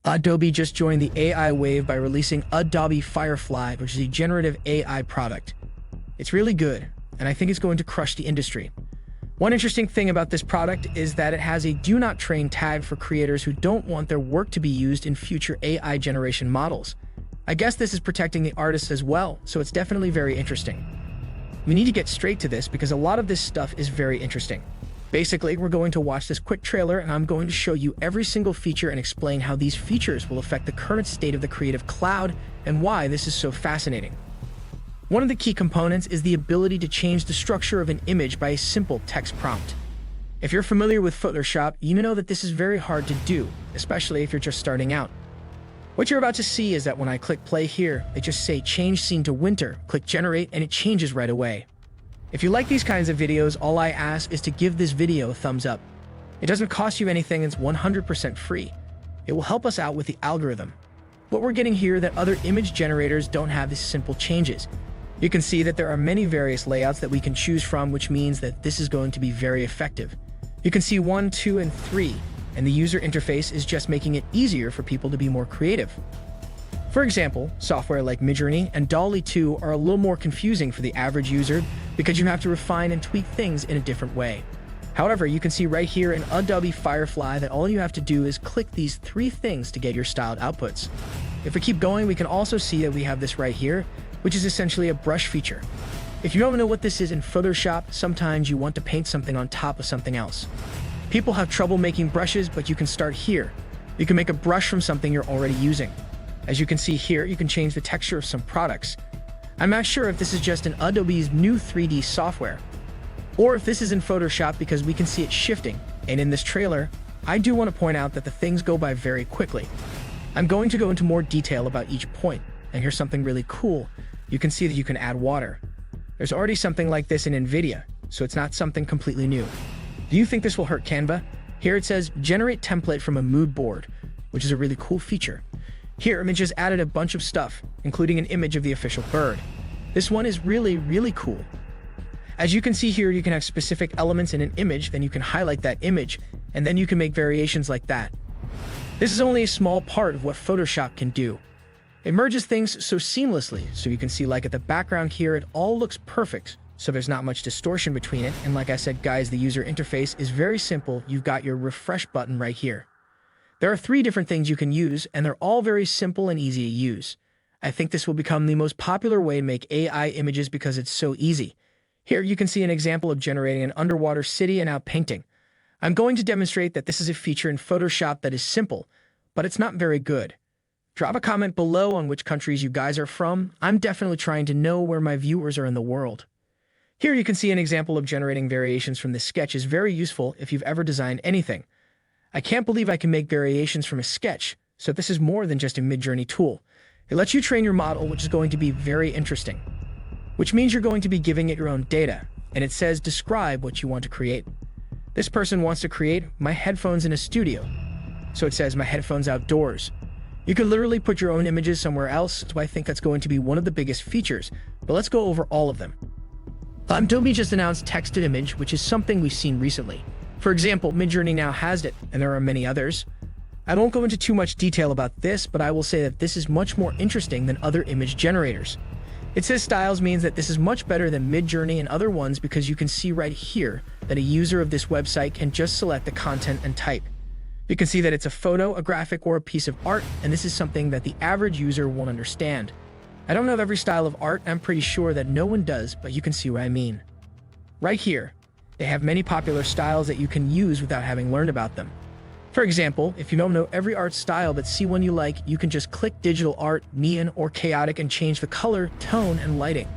Adobe just joined the AI wave by releasing Adobe Firefly, which is a generative AI product. It's really good, and I think it's going to crush the industry. One interesting thing about this product is that it has a do not train tag for creators who don't want their work to be used in future AI generation models. I guess this is protecting the artists as well, so it's definitely very interesting. We need to get straight to this because a lot of this stuff is very interesting. Basically, we're going to watch this quick trailer and I'm going to show you every single feature and explain how these features will affect the current state of the Creative Cloud and why this is so fascinating. One of the key components is the ability to change the structure of an image by a simple text prompt. If you're familiar with Photoshop, you know that this is very hard to do, especially if you're just starting out. What you're about to see is that when I click play here, they just say change scene to winter, click generate, and it changes right away. If you like these kinds of videos, all I ask is to give this video a thumbs up. It doesn't cost you anything, it's 100% free. It will help us out with the algorithm. What we're getting here that other image generators don't have is simple changes. You can see that there are many various layouts that we can choose from, which means that this is going to be very effective. You can see 1, 2, and 3, and the user interface is just making it easier for people to be more creative. For example, software like Midjourney and DALL-E 2 are a little more confusing for the average user because you have to refine and tweak things in a different way. However, you can see right here in Adobe Firefly that all you have to do is click these 3 things to get your styled outputs. If we keep going, we can also see that we have this right here, which is essentially a brush feature. If you don't know what this is in Photoshop, sometimes you want to paint something on top of something else. People have trouble making brushes, but you can start here. You can make a brush from something you're already using. As you can see here, you can change the texture of some products. I'm not sure if this is just in Adobe's new 3D software, or if this is in Photoshop because we can see it shifting. And in this trailer, I do want to point out that the things go by very quickly. I'm going to go into more detail about each point, and here's something really cool. You can see that you can add water. There's already something like this in NVIDIA, so it's not something completely new. Do you think this will hurt Canva? Here it says, generate template from a mood board, which is a really cool feature. Here, Images added a bunch of stuff, including an image of the official bird. This one is really cool. As you can see here, you can have specific elements in an image, then you can highlight that image, and then you can make variations like that. This is only a small part of what Photoshop can do. It merges things so seamlessly, so you can see like at the background here, it all looks perfect, so there's not much distortion between it, and like I said guys, the user interface is very simple. You've got your refresh button right here. There are 3 different things you can use, and they're all very simple and easy to use. I think this will become the most popular way to make AI images because it's so easy. Here you can see an example of generating an underwater city and out painting. I'm going to demonstrate that this is a feature in Photoshop that is simple, but it's not very good. Drop a comment below on which countries you guys are from. I'm definitely trying to know where my viewers are in the world. Here you can see an example of generating variations from this sketch is very useful if you've ever designed anything. I can't believe I can make variations from a sketch, so this is more than just a Midjourney tool. It lets you train your model, which is going to be very interesting. Which means you're going to be giving it your own data, and it says describe what you want to create. This person wants to create my headphones in a studio, so it says my headphones outdoors. You could literally put your own images somewhere else, so I think that's going to be one of the biggest features, but let's go over all of them. Adobe just announced text-to-image, which is something we've seen recently. For example, Midjourney now has it, and there are many others. I won't go into too much detail about this, but I will say that this is much more interesting than other image generators. It says styles means that this is much better than Midjourney and other ones because you can see right here that a user of this website can just select the content and type. You can see that it's a photo, a graphic, or a piece of art, and this is something that the average user won't understand. I don't know every style of art, I'm pretty sure that no one does, but you can see what I mean. Right here, they have many popular styles that you can use without having learned about them. For example, if you don't know every art style but see one you like, you can just click digital art, neon, or chaotic and change the color, tone, and lighting.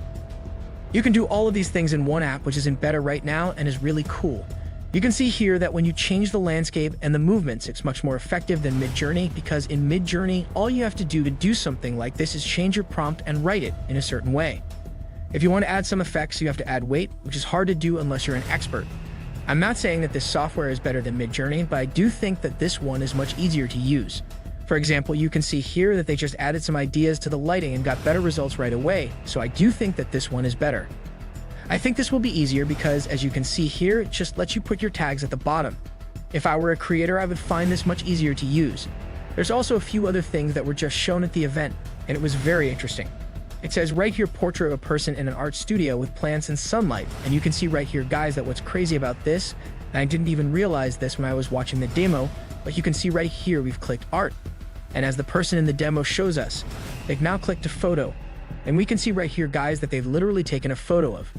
You can do all of these things in one app, which is in beta right now and is really cool. You can see here that when you change the landscape and the movements, it's much more effective than Midjourney because in Midjourney, all you have to do something like this is change your prompt and write it in a certain way. If you want to add some effects, you have to add weight, which is hard to do unless you're an expert. I'm not saying that this software is better than Midjourney, but I do think that this one is much easier to use. For example, you can see here that they just added some ideas to the lighting and got better results right away, so I do think that this one is better. I think this will be easier because, as you can see here, it just lets you put your tags at the bottom. If I were a creator, I would find this much easier to use. There's also a few other things that were just shown at the event, and it was very interesting. It says right here, portrait of a person in an art studio with plants and sunlight, and you can see right here, guys, that what's crazy about this, and I didn't even realize this when I was watching the demo, but you can see right here we've clicked art. And as the person in the demo shows us, they've now clicked a photo. And we can see right here, guys, that they've literally taken a photo of.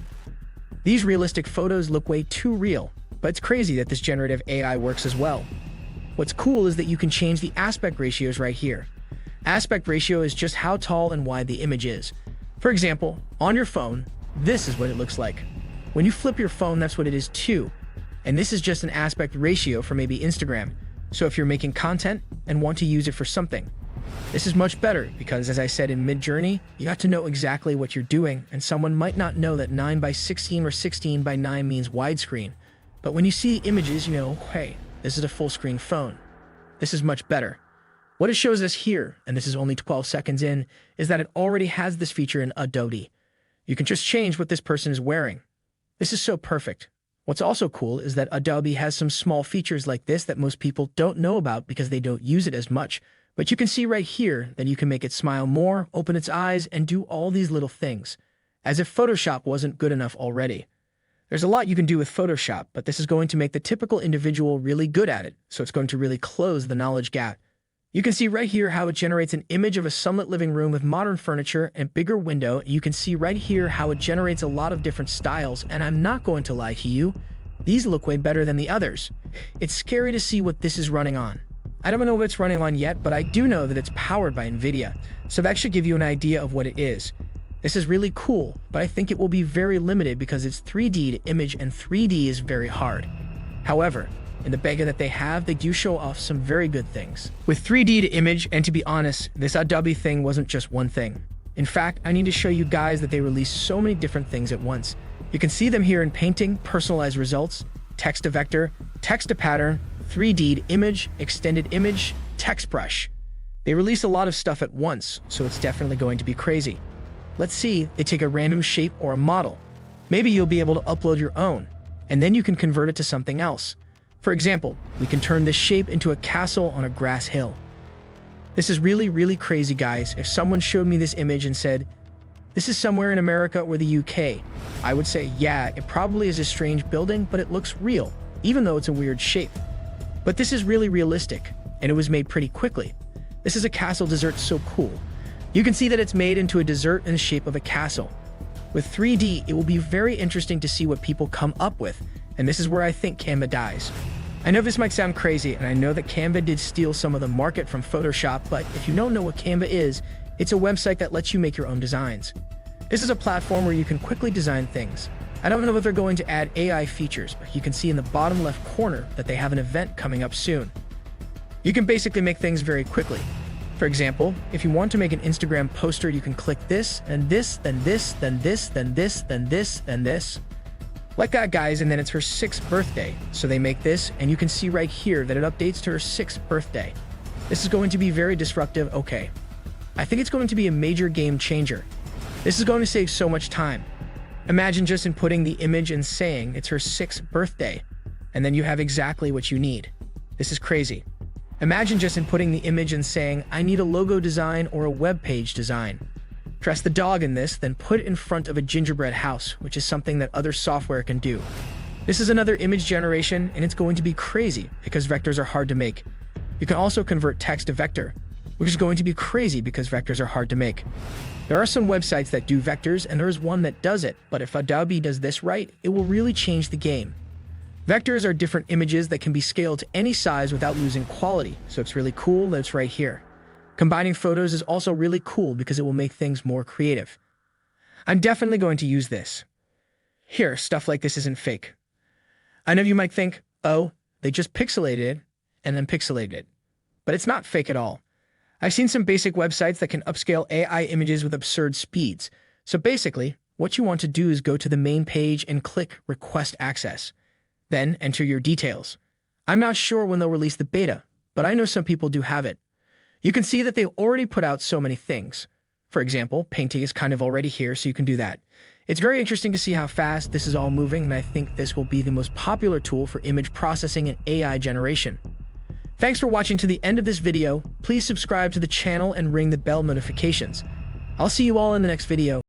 These realistic photos look way too real, but it's crazy that this generative AI works as well. What's cool is that you can change the aspect ratios right here. Aspect ratio is just how tall and wide the image is. For example, on your phone, this is what it looks like. When you flip your phone, that's what it is too. And this is just an aspect ratio for maybe Instagram. So if you're making content and want to use it for something, this is much better because, as I said in Midjourney, you got to know exactly what you're doing, and someone might not know that 9 by 16 or 16 by 9 means widescreen. But when you see images, you know, hey, this is a full screen phone. This is much better. What it shows us here, and this is only 12 seconds in, is that it already has this feature in Adobe. You can just change what this person is wearing. This is so perfect. What's also cool is that Adobe has some small features like this that most people don't know about because they don't use it as much. But you can see right here that you can make it smile more, open its eyes, and do all these little things, as if Photoshop wasn't good enough already. There's a lot you can do with Photoshop, but this is going to make the typical individual really good at it, so it's going to really close the knowledge gap. You can see right here how it generates an image of a sunlit living room with modern furniture and bigger window. You can see right here how it generates a lot of different styles, and I'm not going to lie to you, these look way better than the others. It's scary to see what this is running on. I don't know what it's running on yet, but I do know that it's powered by NVIDIA, so that should give you an idea of what it is. This is really cool, but I think it will be very limited because it's 3D to image, and 3D is very hard. However, in the beta that they have, they do show off some very good things. With 3D to image, and to be honest, this Adobe thing wasn't just one thing. In fact, I need to show you guys that they released so many different things at once. You can see them here in painting, personalized results, text to vector, text to pattern, 3D to image, extended image, text brush. They release a lot of stuff at once, so it's definitely going to be crazy. Let's see, they take a random shape or a model. Maybe you'll be able to upload your own, and then you can convert it to something else. For example, we can turn this shape into a castle on a grass hill. This is really, really crazy, guys. If someone showed me this image and said, this is somewhere in America or the UK, I would say, yeah, it probably is a strange building, but it looks real, even though it's a weird shape. But this is really realistic, and it was made pretty quickly. This is a castle dessert, so cool. You can see that it's made into a dessert in the shape of a castle. With 3D, it will be very interesting to see what people come up with, and this is where I think Canva dies. I know this might sound crazy, and I know that Canva did steal some of the market from Photoshop, but if you don't know what Canva is, it's a website that lets you make your own designs. This is a platform where you can quickly design things. I don't know if they're going to add AI features, but you can see in the bottom left corner that they have an event coming up soon. You can basically make things very quickly. For example, if you want to make an Instagram poster, you can click this, and this, then this, then this, then this, then this, then this. Like that, guys, and then it's her 6th birthday. So they make this, and you can see right here that it updates to her 6th birthday. This is going to be very disruptive, okay. I think it's going to be a major game changer. This is going to save so much time. Imagine just inputting the image and saying it's her 6th birthday, and then you have exactly what you need. This is crazy. Imagine just inputting the image and saying, I need a logo design or a web page design. Dress the dog in this, then put it in front of a gingerbread house, which is something that other software can do. This is another image generation, and it's going to be crazy because vectors are hard to make. You can also convert text to vector, which is going to be crazy because vectors are hard to make. There are some websites that do vectors, and there is one that does it, but if Adobe does this right, it will really change the game. Vectors are different images that can be scaled to any size without losing quality, so it's really cool that it's right here. Combining photos is also really cool because it will make things more creative. I'm definitely going to use this. Here, stuff like this isn't fake. I know you might think, oh, they just pixelated it and then pixelated it. But it's not fake at all. I've seen some basic websites that can upscale AI images with absurd speeds. So basically, what you want to do is go to the main page and click Request Access. Then enter your details. I'm not sure when they'll release the beta, but I know some people do have it. You can see that they already put out so many things. For example, painting is kind of already here, so you can do that. It's very interesting to see how fast this is all moving, and I think this will be the most popular tool for image processing and AI generation. Thanks for watching to the end of this video. Please subscribe to the channel and ring the bell notifications. I'll see you all in the next video.